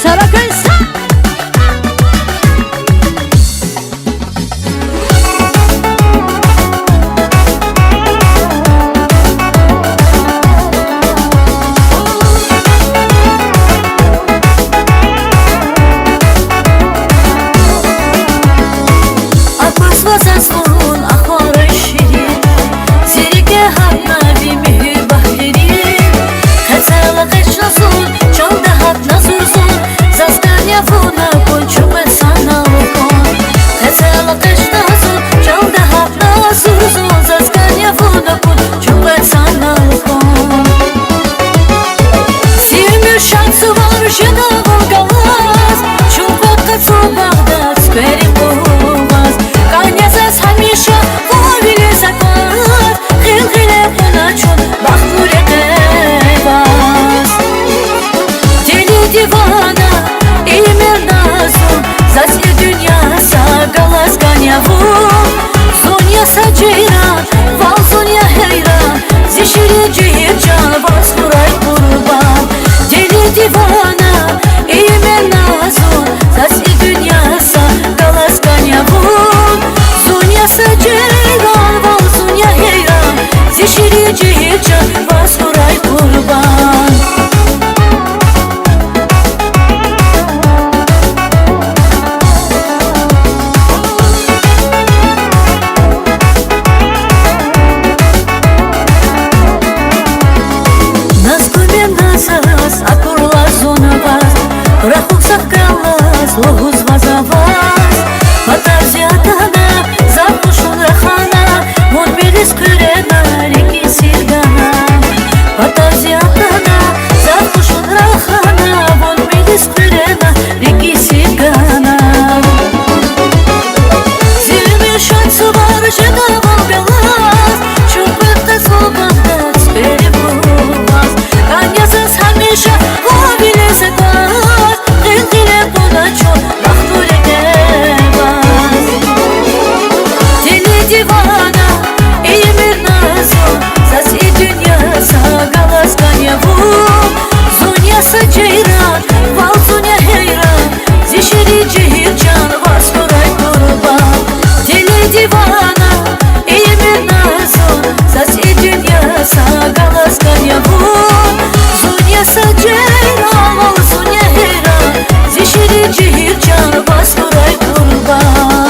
Sarıkaysa Zaslon ahore shirin zirge hatna vimi bahtirin khazala qashnasun chalda hatna zursun zaskanya funa konchume sanalukon khazala qashnasun chalda hatna zursun zaskanya funa konchume sanalukon Sevmir şansı var jena volgalaz Чувак кацу Багдад скверим булмаз Канязас хамиша ловили заклад Хил-хиле уначун бахтуре девас Дели дивана и мир назун За все дюня сагалас канявун Зоня саджиран, вал зоня хейран Зишире джирджан, вас курай курбан Дели дивана и мир назун За все дюня сагалас канявун Зоня саджиран, вал зоня хейран Зишире джирджан, вас курай курбан Назас акурла зона вас Рахук сакалас логуз вазавас Фантазиятана запушун рахана Мон мирис курена реки сиргана Фантазиятана запушун рахана Мон мирис курена реки сиргана Зимир шансы бар жена волгалас Чупырта слобода сперебулас Канязас хамиша ловили заклад Хил-хиле уначун бахтуре девас Дели дивана и мир назун За все дюня сагалас канявун Зоня саджиран, вал зоня хейран Зишири джирджан, вас курай курбан Дели дивана и мир назун За все дюня сагалас канявун Зоня саджиран, вал зоня хейран Зишири джирджан, вас курай курбан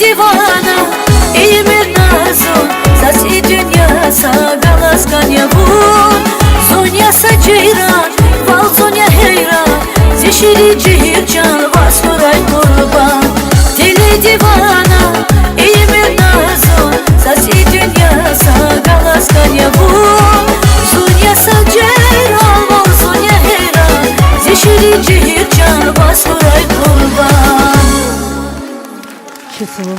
Дивана и мир назун За все дюня сагалас канявун Зоня саджиран, вал зоня хейран Зишири джирджан, вас курай курбан Дели дивана и мир назун За все дюня сагалас канявун Зоня саджиран, вал зоня хейран Зишири джирджан, вас курай курбан Число